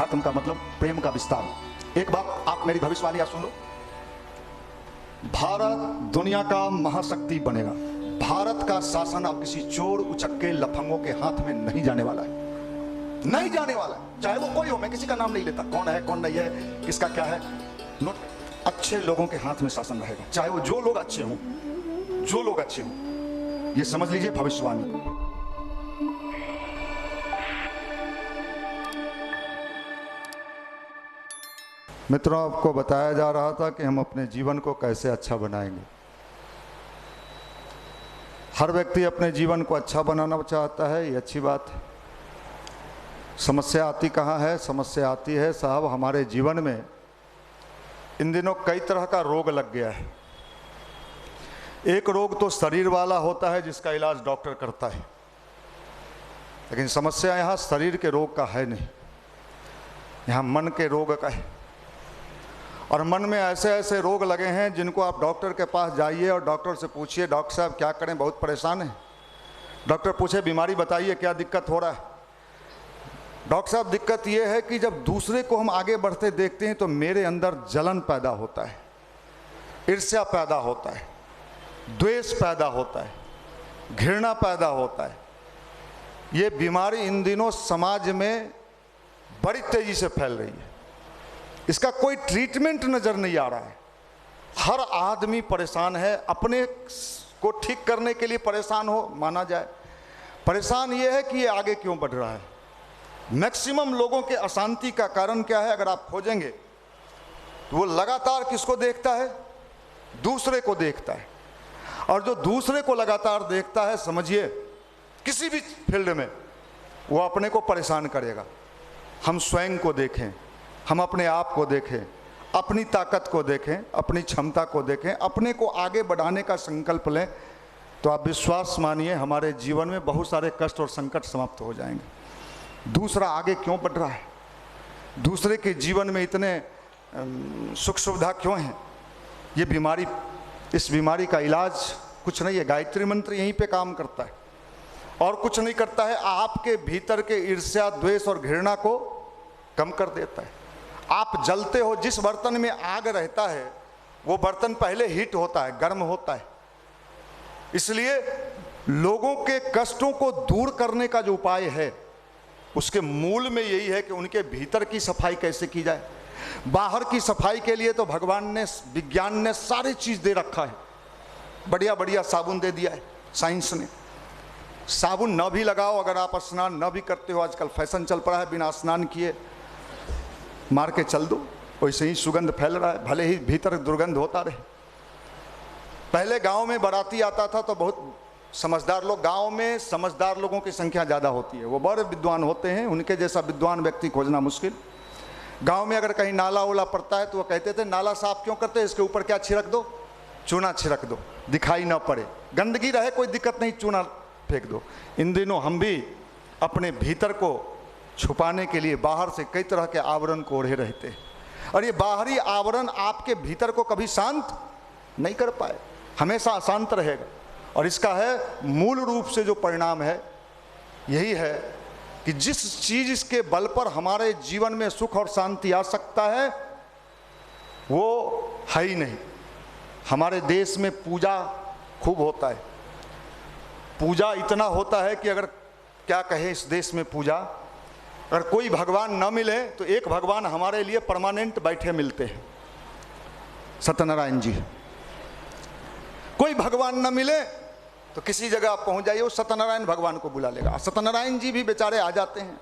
अध्यात्म का मतलब प्रेम का विस्तार। एक बात आप मेरी भविष्यवाणी सुन लो, भारत दुनिया का महाशक्ति बनेगा। भारत का शासन अब किसी चोर उचक्के लफंगों के हाथ में नहीं जाने वाला है, नहीं जाने वाला है, चाहे वो कोई हो। मैं किसी का नाम नहीं लेता, कौन है कौन नहीं है, किसका क्या है, नोट। अच्छे लोगों के हाथ में शासन रहेगा, चाहे वो जो लोग अच्छे हों, जो लोग अच्छे हों। ये समझ लीजिए भविष्यवाणी। मित्रों, आपको बताया जा रहा था कि हम अपने जीवन को कैसे अच्छा बनाएंगे। हर व्यक्ति अपने जीवन को अच्छा बनाना चाहता है, ये अच्छी बात है। समस्या आती कहाँ है? समस्या आती है साहब हमारे जीवन में इन दिनों कई तरह का रोग लग गया है। एक रोग तो शरीर वाला होता है जिसका इलाज डॉक्टर करता है, लेकिन समस्या यहाँ शरीर के रोग का है नहीं, यहाँ मन के रोग का है। और मन में ऐसे ऐसे रोग लगे हैं जिनको आप डॉक्टर के पास जाइए और डॉक्टर से पूछिए, डॉक्टर साहब क्या करें, बहुत परेशान है। डॉक्टर पूछे बीमारी बताइए, क्या दिक्कत हो रहा है? डॉक्टर साहब दिक्कत ये है कि जब दूसरे को हम आगे बढ़ते देखते हैं तो मेरे अंदर जलन पैदा होता है, ईर्ष्या पैदा होता है, द्वेष पैदा होता है, घृणा पैदा होता है। ये बीमारी इन दिनों समाज में बड़ी तेजी से फैल रही है, इसका कोई ट्रीटमेंट नजर नहीं आ रहा है। हर आदमी परेशान है, अपने को ठीक करने के लिए परेशान हो माना जाए। परेशान ये है कि ये आगे क्यों बढ़ रहा है। मैक्सिमम लोगों के अशांति का कारण क्या है? अगर आप खोजेंगे तो वो लगातार किसको देखता है? दूसरे को देखता है। और जो दूसरे को लगातार देखता है, समझिए किसी भी फील्ड में, वो अपने को परेशान करेगा। हम स्वयं को देखें, हम अपने आप को देखें, अपनी ताकत को देखें, अपनी क्षमता को देखें, अपने को आगे बढ़ाने का संकल्प लें, तो आप विश्वास मानिए हमारे जीवन में बहुत सारे कष्ट और संकट समाप्त हो जाएंगे। दूसरा आगे क्यों बढ़ रहा है? दूसरे के जीवन में इतने सुख सुविधा क्यों हैं? ये बीमारी, इस बीमारी का इलाज कुछ नहीं है, गायत्री मंत्र यहीं पे काम करता है और कुछ नहीं करता है। आपके भीतर के ईर्ष्या, द्वेष और घृणा को कम कर देता है। आप जलते हो, जिस बर्तन में आग रहता है वो बर्तन पहले हीट होता है, गर्म होता है। इसलिए लोगों के कष्टों को दूर करने का जो उपाय है उसके मूल में यही है कि उनके भीतर की सफाई कैसे की जाए। बाहर की सफाई के लिए तो भगवान ने, विज्ञान ने सारी चीज दे रखा है, बढ़िया बढ़िया साबुन दे दिया है साइंस ने। साबुन न भी लगाओ, अगर आप स्नान न भी करते हो, आजकल फैशन चल पड़ा है बिना स्नान किए मार के चल दो, वैसे ही सुगंध फैल रहा है, भले ही भीतर दुर्गंध होता रहे। पहले गांव में बाराती आता था तो बहुत समझदार लोग, गांव में समझदार लोगों की संख्या ज़्यादा होती है, वो बड़े विद्वान होते हैं, उनके जैसा विद्वान व्यक्ति खोजना मुश्किल। गांव में अगर कहीं नाला उला पड़ता है तो वो कहते थे नाला साफ क्यों करते, इसके ऊपर क्या छिड़क दो, चूना छिड़क दो, दिखाई ना पड़े, गंदगी रहे कोई दिक्कत नहीं, चूना फेंक दो। इन दिनों हम भी अपने भीतर को छुपाने के लिए बाहर से कई तरह के आवरण को ओढ़े रहते हैं, और ये बाहरी आवरण आपके भीतर को कभी शांत नहीं कर पाए, हमेशा अशांत रहेगा। और इसका है मूल रूप से जो परिणाम है यही है कि जिस चीज के बल पर हमारे जीवन में सुख और शांति आ सकता है वो है ही नहीं। हमारे देश में पूजा खूब होता है, पूजा इतना होता है कि अगर क्या कहे इस देश में पूजा, अगर कोई भगवान न मिले तो एक भगवान हमारे लिए परमानेंट बैठे मिलते हैं, सत्यनारायण जी। कोई भगवान न मिले तो किसी जगह आप पहुंच जाइए, वो सत्यनारायण भगवान को बुला लेगा। सत्यनारायण जी भी बेचारे आ जाते हैं,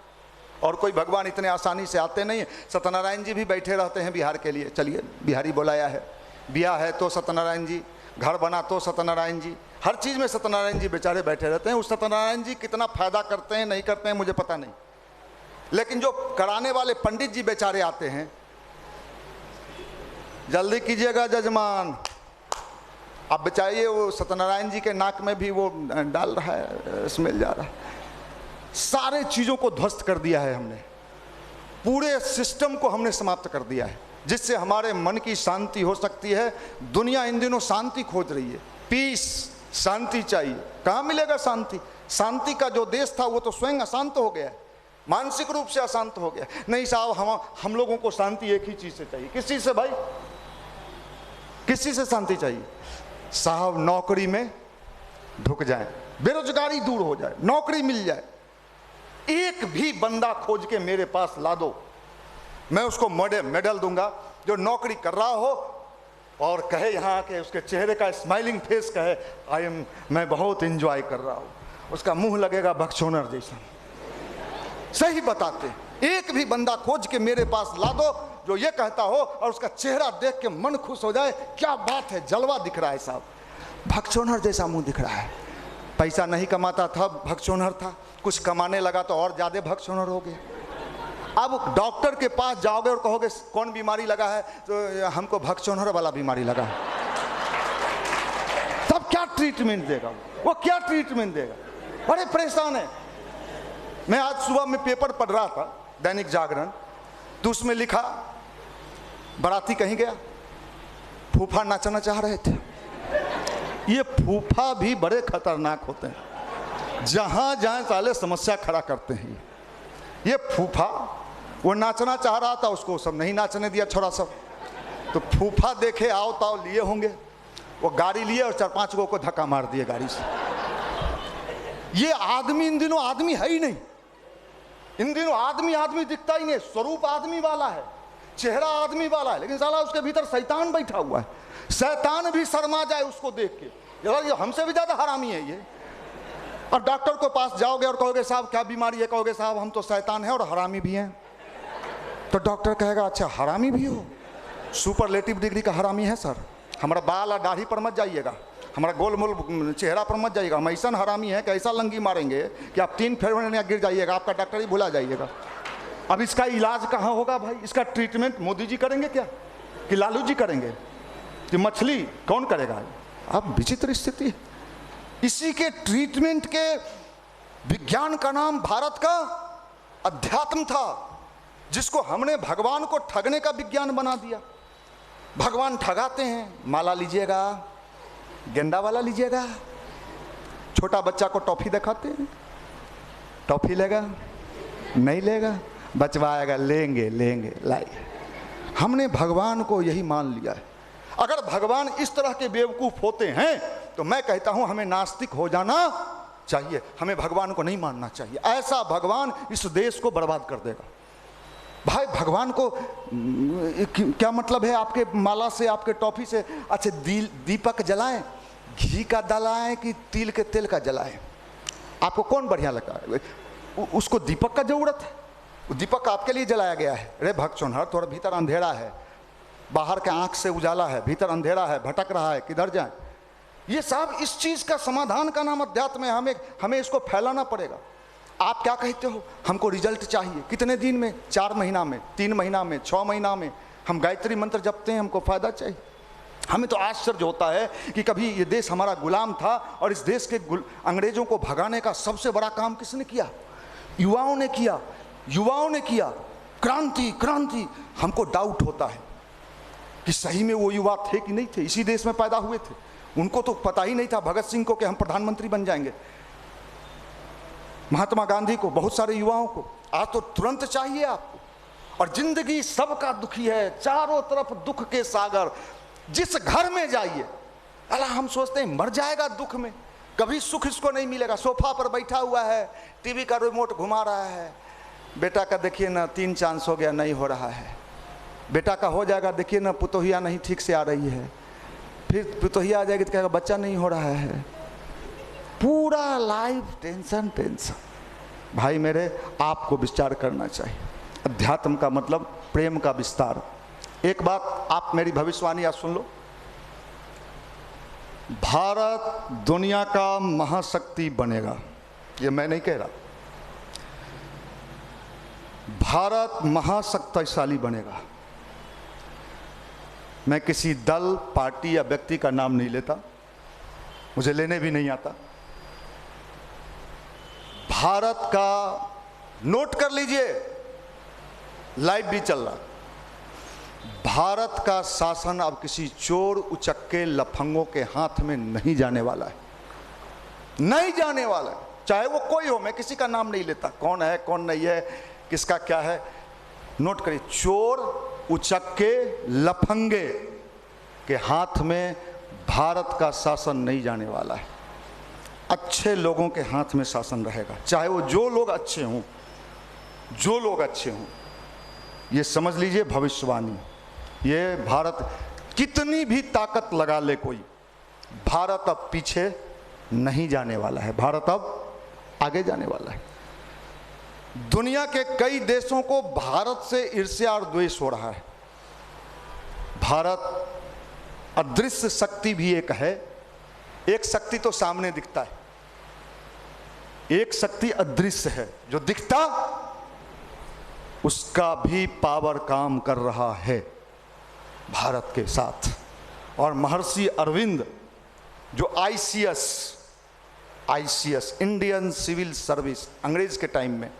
और कोई भगवान इतने आसानी से आते नहीं है। सत्यनारायण जी भी बैठे रहते हैं बिहार के लिए, चलिए बिहारी बुलाया है, ब्याह है तो सत्यनारायण जी, घर बना तो सत्यनारायण जी, हर चीज़ में सत्यनारायण जी बेचारे बैठे रहते हैं। उस सत्यनारायण जी कितना फायदा करते हैं नहीं करते हैं मुझे पता नहीं, लेकिन जो कराने वाले पंडित जी बेचारे आते हैं, जल्दी कीजिएगा जजमान, अब बचाइए, वो सत्यनारायण जी के नाक में भी वो डाल रहा है, स्मेल जा रहा है। सारे चीज़ों को ध्वस्त कर दिया है हमने, पूरे सिस्टम को हमने समाप्त कर दिया है, जिससे हमारे मन की शांति हो सकती है। दुनिया इन दिनों शांति खोज रही है, पीस, शांति चाहिए। कहाँ मिलेगा शांति? शांति का जो देश था वो तो स्वयं अशांत हो गया है। मानसिक रूप से अशांत हो गया। नहीं साहब, हम लोगों को शांति एक ही चीज से चाहिए। किस चीज से भाई? किस चीज से शांति चाहिए? साहब नौकरी में ढुक जाए, बेरोजगारी दूर हो जाए, नौकरी मिल जाए। एक भी बंदा खोज के मेरे पास ला दो, मैं उसको मेडल दूंगा जो नौकरी कर रहा हो और कहे यहाँ के उसके चेहरे का स्माइलिंग फेस कहे मैं बहुत एंजॉय कर रहा हूँ। उसका मुंह लगेगा भगचोनर जैसा। सही बताते, एक भी बंदा खोज के मेरे पास ला दो जो ये कहता हो और उसका चेहरा देख के मन खुश हो जाए, क्या बात है, जलवा दिख रहा है साहब, भगचोनर जैसा मुंह दिख रहा है। पैसा नहीं कमाता था, भगचोनर था, कुछ कमाने लगा तो और ज्यादा भगचोनर हो गया। अब डॉक्टर के पास जाओगे और कहोगे कौन बीमारी लगा है, तो हमको भगचोनर वाला बीमारी लगा है। तब क्या ट्रीटमेंट देगा वो क्या ट्रीटमेंट देगा? बड़े परेशान है। मैं आज सुबह में पेपर पढ़ रहा था, दैनिक जागरण, तो उसमें लिखा बाराती कहीं गया, फूफा नाचना चाह रहे थे। ये फूफा भी बड़े खतरनाक होते हैं, जहां जाए साले समस्या खड़ा करते हैं। ये फूफा वो नाचना चाह रहा था, उसको सब नहीं नाचने दिया छोरा सब। तो फूफा देखे आओ ताओ लिए होंगे, वो गाड़ी लिए और 4-5 गो को धक्का मार दिए गाड़ी से। ये आदमी इन दिनों आदमी है ही नहीं, इन दिनों आदमी दिखता ही नहीं। स्वरूप आदमी वाला है, चेहरा आदमी वाला है, लेकिन साला उसके भीतर शैतान बैठा हुआ है। शैतान भी शर्मा जाए उसको देख के, ये हमसे भी ज्यादा हरामी है ये। और डॉक्टर के पास जाओगे और कहोगे साहब क्या बीमारी है, कहोगे साहब हम तो शैतान है और हरामी भी हैं। तो डॉक्टर कहेगा अच्छा हरामी भी हो, सुपरलेटिव डिग्री का हरामी है सर, हमारा बाल और दाढ़ी पर मत जाइएगा, हमारा गोल मोल चेहरा पर मत जाइएगा, हम ऐसा हरामी है कि ऐसा लंगी मारेंगे कि आप 3 फेर गिर जाइएगा, आपका डॉक्टर ही भुला जाइएगा। अब इसका इलाज कहाँ होगा भाई? इसका ट्रीटमेंट मोदी जी करेंगे क्या, कि लालू जी करेंगे, कि मछली कौन करेगा? अब विचित्र स्थिति है। इसी के ट्रीटमेंट के विज्ञान का नाम भारत का अध्यात्म था, जिसको हमने भगवान को ठगने का विज्ञान बना दिया। भगवान ठगाते हैं, माला लीजिएगा, गेंदा वाला लीजिएगा, छोटा बच्चा को टॉफी दिखाते हैं, टॉफी लेगा नहीं लेगा, बचवा आएगा लेंगे लेंगे लाइए। हमने भगवान को यही मान लिया है। अगर भगवान इस तरह के बेवकूफ होते हैं तो मैं कहता हूं हमें नास्तिक हो जाना चाहिए, हमें भगवान को नहीं मानना चाहिए। ऐसा भगवान इस देश को बर्बाद कर देगा। भाई भगवान को क्या मतलब है आपके माला से, आपके टॉफी से? अच्छा दीपक जलाएं, घी का जलाएं कि तिल के तेल का जलाएं? आपको कौन बढ़िया लगता है? उसको दीपक का जरूरत है, दीपक आपके लिए जलाया गया है। अरे भगचोनहर, थोड़ा भीतर अंधेरा है, बाहर के आंख से उजाला है, भीतर अंधेरा है, भटक रहा है, किधर जाए? ये साहब इस चीज का समाधान का नाम अध्यात्म है। हमें इसको फैलाना पड़ेगा। आप क्या कहते हो? हमको रिजल्ट चाहिए। कितने दिन में? 4 महीना में, 3 महीना में, 6 महीना में। हम गायत्री मंत्र जपते हैं, हमको फायदा चाहिए। हमें तो आश्चर्य होता है कि कभी ये देश हमारा गुलाम था और इस देश के अंग्रेजों को भगाने का सबसे बड़ा काम किसने किया? युवाओं ने किया, युवाओं ने किया। क्रांति क्रांति। हमको डाउट होता है कि सही में वो युवा थे कि नहीं थे, इसी देश में पैदा हुए थे। उनको तो पता ही नहीं था भगत सिंह को कि हम प्रधानमंत्री बन जाएंगे, महात्मा गांधी को, बहुत सारे युवाओं को। आज तो तुरंत चाहिए आपको। और जिंदगी सबका दुखी है, चारों तरफ दुख के सागर। जिस घर में जाइए, अल्लाह हम सोचते हैं मर जाएगा दुख में, कभी सुख इसको नहीं मिलेगा। सोफा पर बैठा हुआ है, टीवी का रिमोट घुमा रहा है, बेटा का देखिए ना 3 चांस हो गया, नहीं हो रहा है। बेटा का हो जाएगा, देखिए ना पुतोहिया नहीं ठीक से आ रही है, फिर पुतोहिया आ जाएगी तो कहेगा बच्चा नहीं हो रहा है। पूरा लाइफ टेंशन टेंशन। भाई मेरे, आपको विचार करना चाहिए। अध्यात्म का मतलब प्रेम का विस्तार। एक बात आप मेरी भविष्यवाणी आज सुन लो। भारत दुनिया का महाशक्ति बनेगा, ये मैं नहीं कह रहा। भारत महाशक्तिशाली बनेगा। मैं किसी दल, पार्टी या व्यक्ति का नाम नहीं लेता, मुझे लेने भी नहीं आता। भारत का, नोट कर लीजिए, लाइव भी चल रहा, भारत का शासन अब किसी चोर, उचक्के, लफंगों के हाथ में नहीं जाने वाला है, नहीं जाने वाला है। चाहे वो कोई हो, मैं किसी का नाम नहीं लेता, कौन है कौन नहीं है, किसका क्या है, नोट करिए, चोर उचक्के लफंगे के हाथ में भारत का शासन नहीं जाने वाला है। अच्छे लोगों के हाथ में शासन रहेगा, चाहे वो जो लोग अच्छे हों, जो लोग अच्छे हों। ये समझ लीजिए भविष्यवाणी, ये भारत कितनी भी ताकत लगा ले कोई, भारत अब पीछे नहीं जाने वाला है, भारत अब आगे जाने वाला है। दुनिया के कई देशों को भारत से ईर्ष्या और द्वेष हो रहा है। भारत अदृश्य शक्ति भी एक है, एक शक्ति तो सामने दिखता है, एक शक्ति अदृश्य है, जो दिखता उसका भी पावर काम कर रहा है भारत के साथ। और महर्षि अरविंद जो आईसीएस इंडियन सिविल सर्विस, अंग्रेज के टाइम में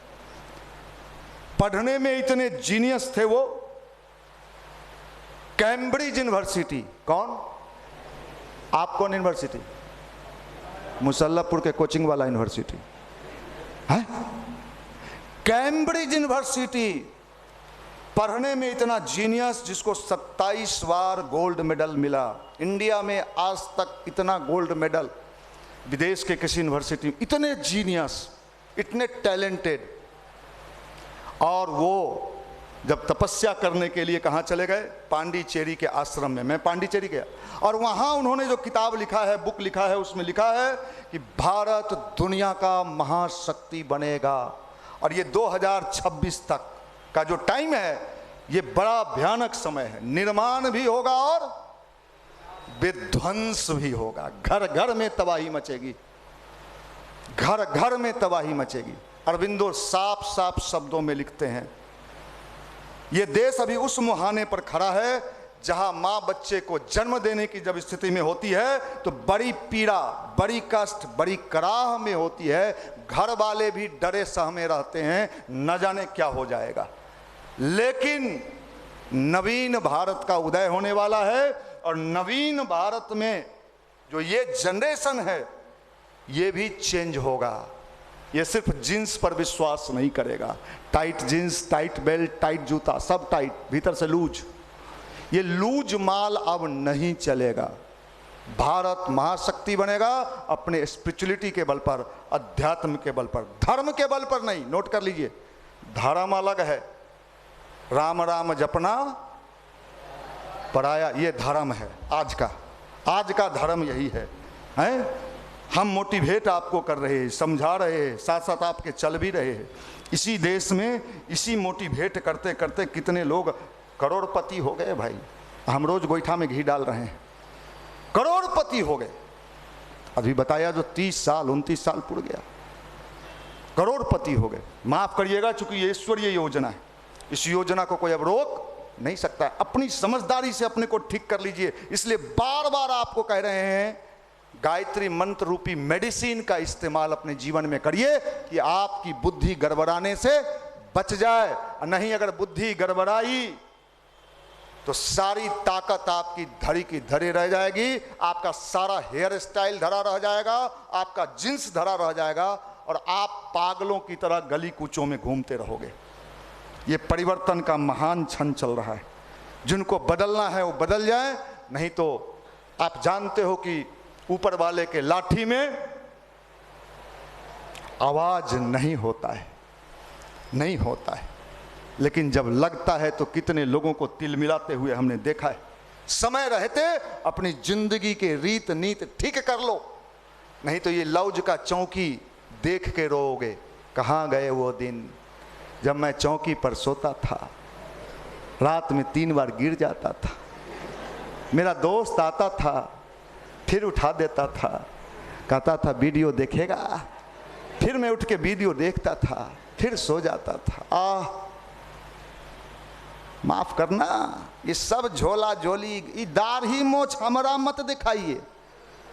पढ़ने में इतने जीनियस थे, वो कैम्ब्रिज यूनिवर्सिटी, कौन, आप कौन यूनिवर्सिटी, मुसल्लापुर के कोचिंग वाला यूनिवर्सिटी है, कैम्ब्रिज यूनिवर्सिटी पढ़ने में इतना जीनियस, जिसको 27 बार गोल्ड मेडल मिला। इंडिया में आज तक इतना गोल्ड मेडल विदेश के किसी यूनिवर्सिटी, इतने जीनियस, इतने टैलेंटेड। और वो जब तपस्या करने के लिए कहाँ चले गए, पांडिचेरी के आश्रम में, मैं पांडिचेरी गया, और वहाँ उन्होंने जो किताब लिखा है, बुक लिखा है, उसमें लिखा है कि भारत दुनिया का महाशक्ति बनेगा। और ये 2026 तक का जो टाइम है, ये बड़ा भयानक समय है, निर्माण भी होगा और विध्वंस भी होगा, घर घर में तबाही मचेगी, घर घर में तबाही मचेगी। अरविंदो साफ साफ शब्दों में लिखते हैं, ये देश अभी उस मुहाने पर खड़ा है जहां मां बच्चे को जन्म देने की जब स्थिति में होती है तो बड़ी पीड़ा, बड़ी कष्ट, बड़ी कराह में होती है, घर वाले भी डरे सहमे रहते हैं, न जाने क्या हो जाएगा। लेकिन नवीन भारत का उदय होने वाला है, और नवीन भारत में जो ये जनरेशन है, ये भी चेंज होगा। ये सिर्फ जींस पर विश्वास नहीं करेगा, tight jeans, tight belt, tight जूता, सब टाइट, भीतर से लूज, ये लूज माल अब नहीं चलेगा। भारत महाशक्ति बनेगा अपने स्पिरिचुअलिटी के बल पर, अध्यात्म के बल पर, धर्म के बल पर नहीं। नोट कर लीजिए, धर्म अलग है, राम राम जपना पराया, ये धर्म है आज का धर्म यही है, हैं? हम मोटिवेट आपको कर रहे हैं, समझा रहे हैं, साथ साथ आपके चल भी रहे हैं। इसी देश में इसी मोटिवेट करते करते कितने लोग करोड़पति हो गए भाई। हम रोज गोईठा में घी डाल रहे हैं, करोड़पति हो गए। अभी बताया जो 30 साल 29 साल पूर्ण गया, करोड़पति हो गए। माफ करिएगा, चूंकि ये ईश्वरीय योजना है, इस योजना को कोई अब रोक नहीं सकता। अपनी समझदारी से अपने को ठीक कर लीजिए। इसलिए बार बार आपको कह रहे हैं, गायत्री मंत्र रूपी मेडिसिन का इस्तेमाल अपने जीवन में करिए कि आपकी बुद्धि गड़बड़ाने से बच जाए। नहीं, अगर बुद्धि गड़बड़ाई तो सारी ताकत आपकी धरी की धरी रह जाएगी, आपका सारा हेयर स्टाइल धरा रह जाएगा, आपका जींस धरा रह जाएगा, और आप पागलों की तरह गली कूचों में घूमते रहोगे। ये परिवर्तन का महान क्षण चल रहा है। जिनको बदलना है वो बदल जाए, नहीं तो आप जानते हो कि ऊपर वाले के लाठी में आवाज नहीं होता है, नहीं होता है। लेकिन जब लगता है तो कितने लोगों को तिल मिलाते हुए हमने देखा है। समय रहते अपनी जिंदगी के रीत नीत ठीक कर लो, नहीं तो ये लौज का चौकी देख के रोओगे। कहाँ गए वो दिन जब मैं चौकी पर सोता था, रात में 3 बार गिर जाता था, मेरा दोस्त आता था, फिर उठा देता था, कहता था वीडियो देखेगा, फिर मैं उठ के वीडियो देखता था, फिर सो जाता था। माफ करना, ये सब झोला झोली, ये दाढ़ी मोछ हमारा मत दिखाइए।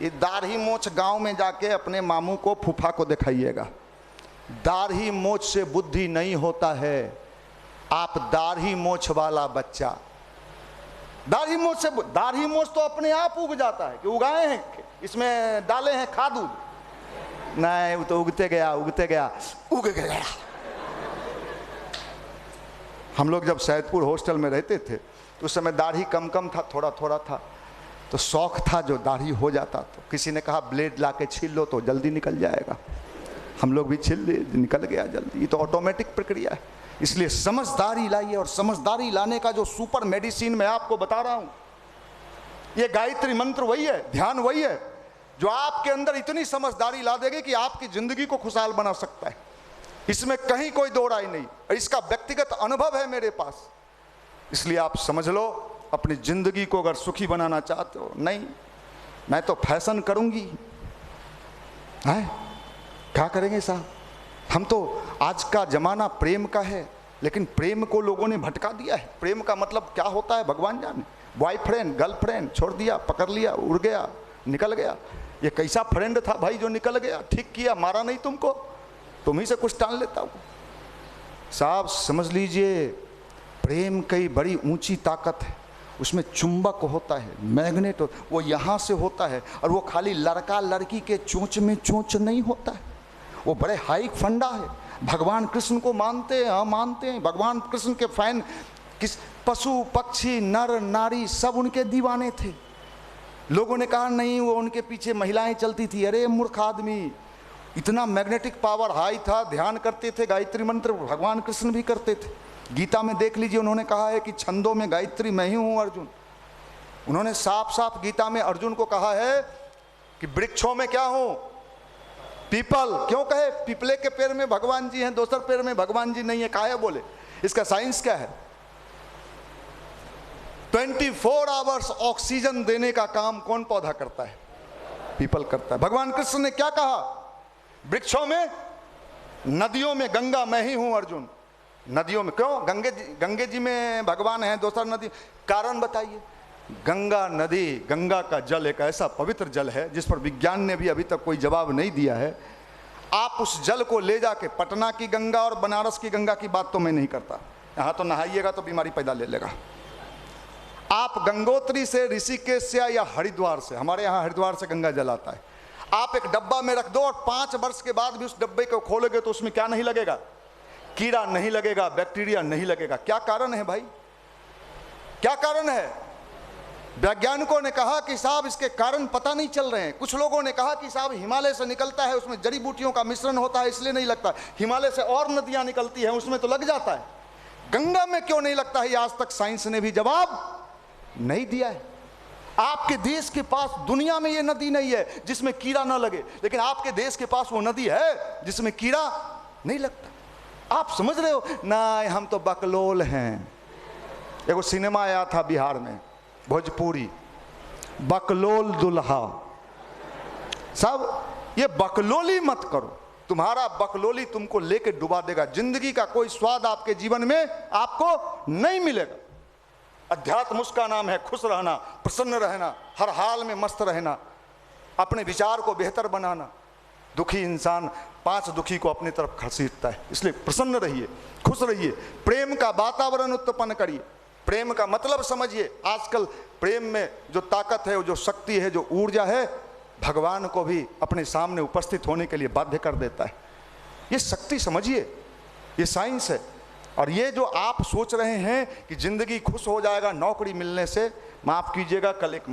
ये दाढ़ी मोछ गांव में जाके अपने मामू को, फूफा को दिखाइएगा। दाढ़ी मोछ से बुद्धि नहीं होता है। आप दाढ़ी मोछ वाला बच्चा, दाढ़ी मोछ तो अपने आप उग जाता है कि उगाए हैं, इसमें डाले हैं खाद उद, नहीं वो तो उगते गया उग गया। हम लोग जब सैदपुर हॉस्टल में रहते थे तो उस समय दाढ़ी कम था, थोड़ा थोड़ा था, तो शौक था जो दाढ़ी हो जाता तो किसी ने कहा ब्लेड ला के छील लो तो जल्दी निकल जाएगा। हम लोग भी छील लिए, निकल गया जल्दी। ये तो ऑटोमेटिक प्रक्रिया है। इसलिए समझदारी लाइए, और समझदारी लाने का जो सुपर मेडिसिन मैं आपको बता रहा हूं, ये गायत्री मंत्र वही है, ध्यान वही है जो आपके अंदर इतनी समझदारी ला देगी कि आपकी जिंदगी को खुशहाल बना सकता है। इसमें कहीं कोई दो राय नहीं, और इसका व्यक्तिगत अनुभव है मेरे पास। इसलिए आप समझ लो, अपनी जिंदगी को अगर सुखी बनाना चाहते हो, नहीं मैं तो फैशन करूंगी, है क्या करेंगे साहब? हम तो आज का जमाना प्रेम का है, लेकिन प्रेम को लोगों ने भटका दिया है। प्रेम का मतलब क्या होता है भगवान जाने। बॉयफ्रेंड गर्लफ्रेंड छोड़ दिया, पकड़ लिया, उड़ गया, निकल गया। ये कैसा फ्रेंड था भाई जो निकल गया? ठीक किया, मारा नहीं तुमको, तुम ही से कुछ टाल लेता हूँ। साहब समझ लीजिए, प्रेम कई बड़ी ऊंची ताकत है। उसमें चुंबक होता है, मैग्नेट वो यहाँ से होता है, और वो खाली लड़का लड़की के चोंच में चोंच नहीं होता है, वो बड़े हाई फंडा है। भगवान कृष्ण को मानते हैं, हाँ मानते हैं। भगवान कृष्ण के फैन किस पशु पक्षी नर नारी सब उनके दीवाने थे। लोगों ने कहा नहीं वो उनके पीछे महिलाएं चलती थी। अरे मूर्ख आदमी, इतना मैग्नेटिक पावर हाई था, ध्यान करते थे, गायत्री मंत्र भगवान कृष्ण भी करते थे। गीता में देख लीजिए, उन्होंने कहा है कि छंदों में गायत्री मैं ही हूं अर्जुन। उन्होंने साफ साफ गीता में अर्जुन को कहा है कि वृक्षों में क्या हूं? पीपल। क्यों कहे? पीपले के पेड़ में भगवान जी हैं, दूसरे पेड़ में भगवान जी नहीं है। काहे बोले? इसका साइंस क्या है? 24 आवर्स ऑक्सीजन देने का काम कौन पौधा करता है? पीपल करता है। भगवान कृष्ण ने क्या कहा? वृक्षों में, नदियों में गंगा मैं ही हूं अर्जुन। नदियों में क्यों? गंगे जी में भगवान है, दूसरा नदी। कारण बताइए। गंगा नदी, गंगा का जल एक ऐसा पवित्र जल है जिस पर विज्ञान ने भी अभी तक कोई जवाब नहीं दिया है। आप उस जल को ले जाके, पटना की गंगा और बनारस की गंगा की बात तो मैं नहीं करता, यहाँ तो नहाइएगा तो बीमारी पैदा ले लेगा। आप गंगोत्री से, ऋषिकेश से या हरिद्वार से, हमारे यहाँ हरिद्वार से गंगा जल आता है, आप एक डब्बा में रख दो और 5 वर्ष के बाद भी उस डब्बे को खोलोगे तो उसमें क्या नहीं लगेगा? कीड़ा नहीं लगेगा, बैक्टीरिया नहीं लगेगा। क्या कारण है भाई? क्या कारण है? वैज्ञानिकों ने कहा कि साहब इसके कारण पता नहीं चल रहे हैं। कुछ लोगों ने कहा कि साहब हिमालय से निकलता है, उसमें जड़ी बूटियों का मिश्रण होता है इसलिए नहीं लगता। हिमालय से और नदियां निकलती हैं उसमें तो लग जाता है। गंगा में क्यों नहीं लगता है? आज तक साइंस ने भी जवाब नहीं दिया है। आपके देश के पास दुनिया में ये नदी नहीं है जिसमें कीड़ा ना लगे, लेकिन आपके देश के पास वो नदी है जिसमें कीड़ा नहीं लगता। आप समझ रहे हो ना? हम तो बकलोल हैं। एक सिनेमा आया था बिहार में, भोजपुरी, बकलोल दुल्हा। सब ये बकलोली मत करो, तुम्हारा बकलोली तुमको लेके डुबा देगा। जिंदगी का कोई स्वाद आपके जीवन में आपको नहीं मिलेगा। अध्यात्म उसका नाम है खुश रहना, प्रसन्न रहना, हर हाल में मस्त रहना, अपने विचार को बेहतर बनाना। दुखी इंसान 5 दुखी को अपनी तरफ खसीटता है। इसलिए प्रसन्न रहिए, खुश रहिए, प्रेम का वातावरण उत्पन्न करिए, प्रेम का मतलब समझिए। आजकल प्रेम में जो ताकत है, जो शक्ति है, जो ऊर्जा है, भगवान को भी अपने सामने उपस्थित होने के लिए बाध्य कर देता है। ये शक्ति समझिए, ये साइंस है। और ये जो आप सोच रहे हैं कि जिंदगी खुश हो जाएगा नौकरी मिलने से, माफ़ कीजिएगा, कल एक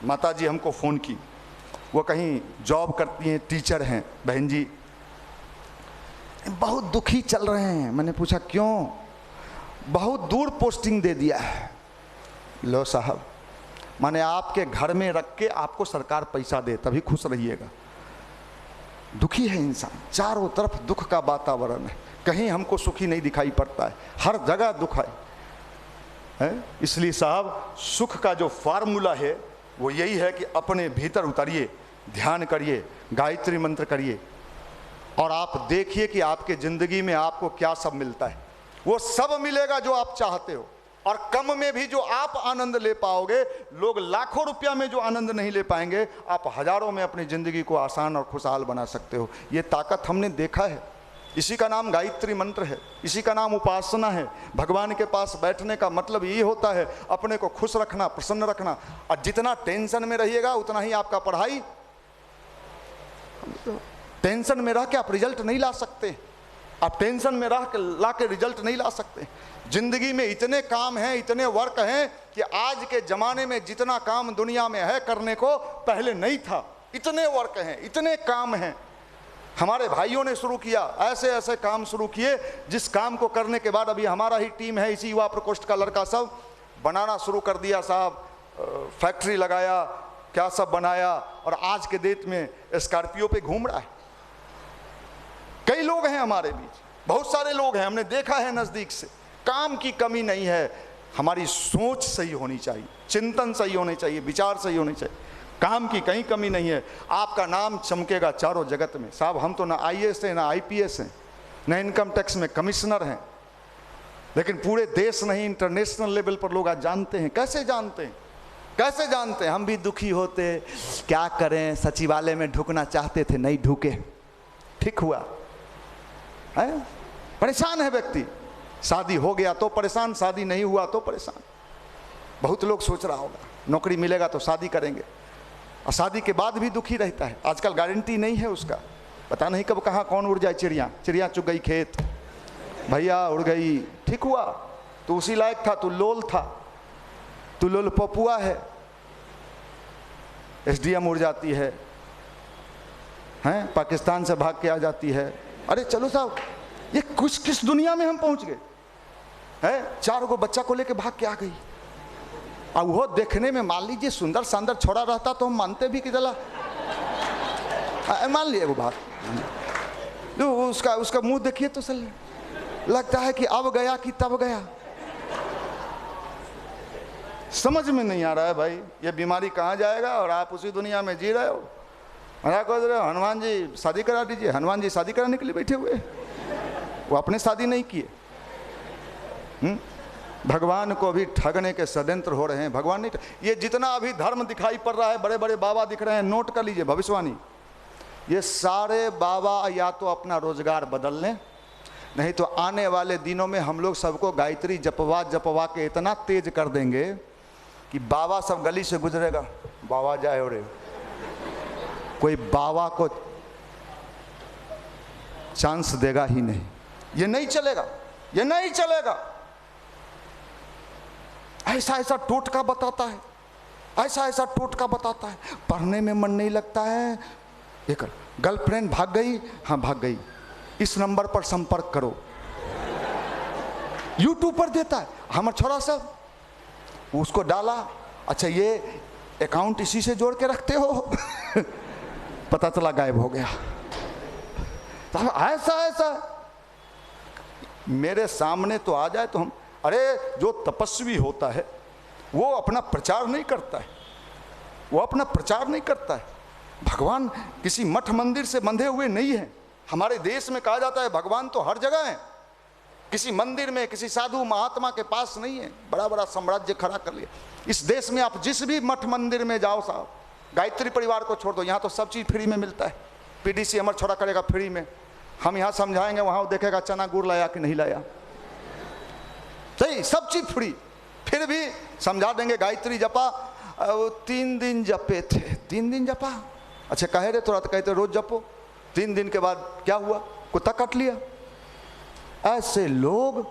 माता जी हमको फ़ोन की, वो कहीं जॉब करती हैं, टीचर हैं, बहन जी बहुत दुखी चल रहे हैं। मैंने पूछा क्यों? बहुत दूर पोस्टिंग दे दिया है। लो साहब, माने आपके घर में रख के आपको सरकार पैसा दे तभी खुश रहिएगा। दुखी है इंसान, चारों तरफ दुख का वातावरण है, कहीं हमको सुखी नहीं दिखाई पड़ता है, हर जगह दुख है। इसलिए साहब सुख का जो फार्मूला है वो यही है कि अपने भीतर उतरिए, ध्यान करिए, गायत्री मंत्र करिए, और आप देखिए कि आपके ज़िंदगी में आपको क्या सब मिलता है। वो सब मिलेगा जो आप चाहते हो, और कम में भी जो आप आनंद ले पाओगे। लोग लाखों रुपया में जो आनंद नहीं ले पाएंगे, आप हजारों में अपनी ज़िंदगी को आसान और खुशहाल बना सकते हो। ये ताकत हमने देखा है। इसी का नाम गायत्री मंत्र है, इसी का नाम उपासना है। भगवान के पास बैठने का मतलब ये होता है अपने को खुश रखना, प्रसन्न रखना। और जितना टेंशन में रहिएगा उतना ही आपका पढ़ाई टेंशन में रह के आप रिजल्ट नहीं ला सकते, आप टेंशन में रह के ला के रिजल्ट नहीं ला सकते। जिंदगी में इतने काम हैं, इतने वर्क हैं कि आज के ज़माने में जितना काम दुनिया में है करने को पहले नहीं था। इतने वर्क हैं, इतने काम हैं। हमारे भाइयों ने शुरू किया, ऐसे ऐसे काम शुरू किए जिस काम को करने के बाद अभी हमारा ही टीम है, इसी युवा प्रकोष्ठ का लड़का सब बनाना शुरू कर दिया साहब, फैक्ट्री लगाया, क्या सब बनाया, और आज के डेट में स्कॉर्पियो पे घूम रहा है। कई लोग हैं हमारे बीच, बहुत सारे लोग हैं, हमने देखा है नज़दीक से। काम की कमी नहीं है, हमारी सोच सही होनी चाहिए, चिंतन सही होने चाहिए, विचार सही होने चाहिए। काम की कहीं कमी नहीं है। आपका नाम चमकेगा चारों जगत में। साहब हम तो ना IAS हैं, ना IPS हैं, ना इनकम टैक्स में कमिश्नर हैं, लेकिन पूरे देश नहीं इंटरनेशनल लेवल पर लोग आज जानते हैं। कैसे जानते हैं, कैसे जानते हैं? हम भी दुखी होते, क्या करें, सचिवालय में ढुकना चाहते थे, नहीं ढुके, ठीक हुआ है? परेशान है व्यक्ति, शादी हो गया तो परेशान, शादी नहीं हुआ तो परेशान। बहुत लोग सोच रहा होगा नौकरी मिलेगा तो शादी करेंगे, और शादी के बाद भी दुखी रहता है। आजकल गारंटी नहीं है उसका, पता नहीं कब कहाँ कौन उड़ जाए। चिड़िया चुग गई खेत, भैया उड़ गई, ठीक हुआ, तो उसी लायक था, तू लोल था, तू लोल पपुआ है। SDM उड़ जाती है, हैं, पाकिस्तान से भाग के आ जाती है। अरे चलो साहब, ये कुछ किस दुनिया में हम पहुंच गए हैं? 4 गो बच्चा को लेके भाग के आ गई, और वो देखने में मान लीजिए सुंदर शानदार छोड़ा रहता तो हम मानते भी कि चला, मान लिए वो बात। तो उसका मुंह देखिए तो चल लगता है कि अब गया कि तब गया। समझ में नहीं आ रहा है भाई, ये बीमारी कहाँ जाएगा, और आप उसी दुनिया में जी रहे हो। हनुमान जी शादी करा दीजिए, हनुमान जी शादी कराने के लिए बैठे हुए, वो अपने शादी नहीं किए। भगवान को भी ठगने के षड्यंत्र हो रहे हैं। भगवान नहीं, ये जितना अभी धर्म दिखाई पड़ रहा है, बड़े बड़े बाबा दिख रहे हैं, नोट कर लीजिए भविष्यवाणी, ये सारे बाबा या तो अपना रोजगार बदल लें, नहीं तो आने वाले दिनों में हम लोग सबको गायत्री जपवा जपवा के इतना तेज कर देंगे कि बाबा सब गली से गुजरेगा, बाबा जाए हो रे, कोई बाबा को चांस देगा ही नहीं। ये नहीं चलेगा, ये नहीं चलेगा। ऐसा ऐसा टोटका बताता है, ऐसा ऐसा टोटका बताता है, पढ़ने में मन नहीं लगता है। एक गर्लफ्रेंड भाग गई, हाँ भाग गई, इस नंबर पर संपर्क करो, यूट्यूब पर देता है। हमारा छोरा सब उसको डाला, अच्छा ये अकाउंट इसी से जोड़ के रखते हो पता चला गायब हो गया। तो ऐसा ऐसा मेरे सामने तो आ जाए तो हम, अरे जो तपस्वी होता है वो अपना प्रचार नहीं करता है, वो अपना प्रचार नहीं करता है। भगवान किसी मठ मंदिर से बंधे हुए नहीं है। हमारे देश में कहा जाता है भगवान तो हर जगह है, किसी मंदिर में, किसी साधु महात्मा के पास नहीं है। बड़ा बड़ा साम्राज्य खड़ा कर लिया इस देश में। आप जिस भी मठ मंदिर में जाओ साहब, गायत्री परिवार को छोड़ दो, यहाँ तो सब चीज़ फ्री में मिलता है। PDC अमर छोड़ा करेगा फ्री में, हम यहाँ समझाएंगे, वहाँ वो देखेगा चना गुड़ लाया कि नहीं लाया, सही सब चीज़ फ्री। फिर भी समझा देंगे गायत्री जपा, 3 दिन जपे थे, 3 दिन जपा, अच्छा कहे रे थोड़ा, तो कहते रोज जपो। 3 दिन के बाद क्या हुआ, कुत्ता काट लिया। ऐसे लोग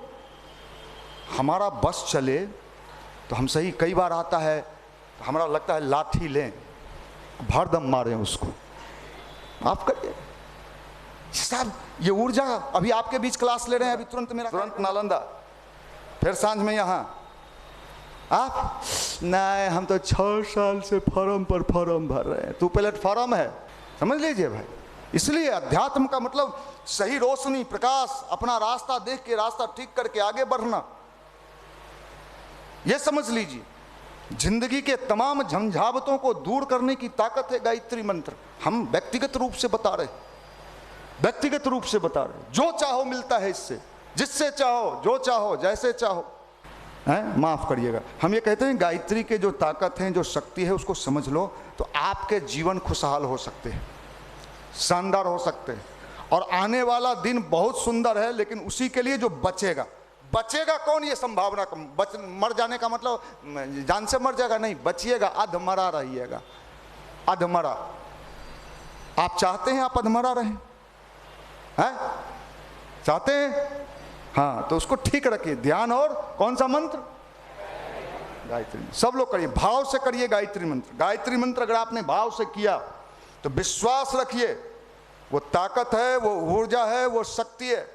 हमारा बस चले तो हम सही, कई बार आता है तो हमारा लगता है लाठी लें, भरदम मारें उसको। आप करिए साहब, ये ऊर्जा अभी आपके बीच क्लास ले रहे हैं, अभी तुरंत नालंदा, फिर सांझ में यहाँ आप नहीं, हम तो 6 साल से फॉर्म पर फॉर्म भर रहे हैं। तू प्लेटफॉर्म है, समझ लीजिए भाई। इसलिए अध्यात्म का मतलब सही रोशनी, प्रकाश, अपना रास्ता देख के रास्ता ठीक करके आगे बढ़ना, यह समझ लीजिए। जिंदगी के तमाम झंझावतों को दूर करने की ताकत है गायत्री मंत्र। हम व्यक्तिगत रूप से बता रहे, व्यक्तिगत रूप से बता रहे, जो चाहो मिलता है इससे, जिससे चाहो, जो चाहो, जैसे चाहो, हैं, माफ करिएगा। हम ये कहते हैं गायत्री के जो ताकत है, जो शक्ति है, उसको समझ लो तो आपके जीवन खुशहाल हो सकते हैं, शानदार हो सकते हैं, और आने वाला दिन बहुत सुंदर है। लेकिन उसी के लिए जो बचेगा, बचेगा कौन, ये संभावना मर जाने का मतलब जान से मर जाएगा नहीं, बचिएगा, अधमरा रहिएगा, अधमरा। आप चाहते हैं आप अधमरा रहें? हैं? चाहते हैं? हाँ, तो उसको ठीक रखिए। ध्यान और कौन सा मंत्र? गायत्री। सब लोग करिए, भाव से करिए गायत्री मंत्र। गायत्री मंत्र अगर आपने भाव से किया तो विश्वास रखिए, वो ताकत है, वो ऊर्जा है, वो शक्ति है।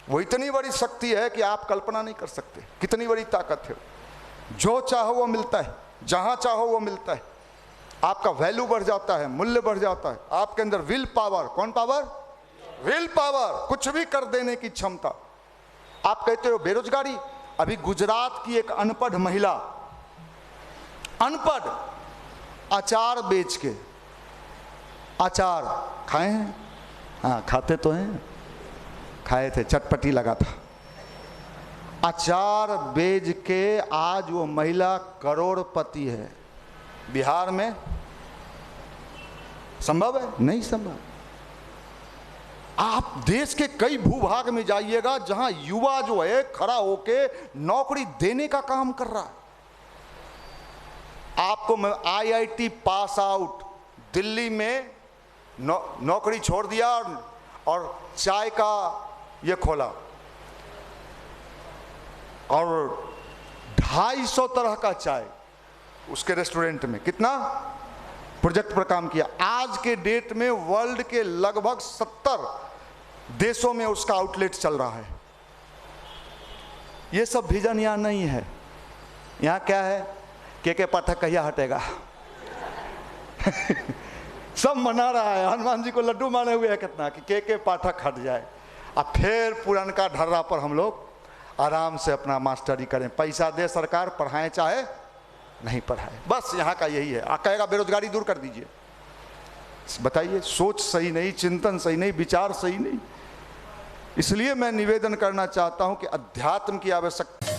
वो इतनी बड़ी शक्ति है कि आप कल्पना नहीं कर सकते कितनी बड़ी ताकत है। जो चाहो वो मिलता है, जहां चाहो वो मिलता है। आपका वैल्यू बढ़ जाता है, मूल्य बढ़ जाता है। आपके अंदर विल पावर, कौन पावर? विल पावर, कुछ भी कर देने की क्षमता। आप कहते हो बेरोजगारी, अभी गुजरात की एक अनपढ़ महिला, अनपढ़, अचार बेच के, अचार खाए हैं? हाँ, खाते तो हैं, खाए थे, चटपटी लगा था। अचार बेच के आज वो महिला करोड़पति है। बिहार में संभव है? नहीं संभव। आप देश के कई भूभाग में जाइएगा जहां युवा जो है खड़ा होके नौकरी देने का काम कर रहा है। आपको मैं IIT पास आउट, दिल्ली में नौकरी छोड़ दिया और चाय का ये खोला और 250 तरह का चाय उसके रेस्टोरेंट में, कितना प्रोजेक्ट पर काम किया। आज के डेट में वर्ल्ड के लगभग 70 देशों में उसका आउटलेट चल रहा है। ये सब विजन यहाँ नहीं है। यहाँ क्या है? के पाठक कहिया हटेगा सब मना रहा है, हनुमान जी को लड्डू माने हुए है कितना कि के पाठक हट जाए। अब फिर पुरनका ढर्रा पर हम लोग आराम से अपना मास्टरी करें, पैसा दे सरकार, पढ़ाएं चाहे नहीं पढ़ाए। बस यहाँ का यही है। कहेगा बेरोजगारी दूर कर दीजिए। बताइए, सोच सही नहीं, चिंतन सही नहीं, विचार सही नहीं। इसलिए मैं निवेदन करना चाहता हूं कि अध्यात्म की आवश्यकता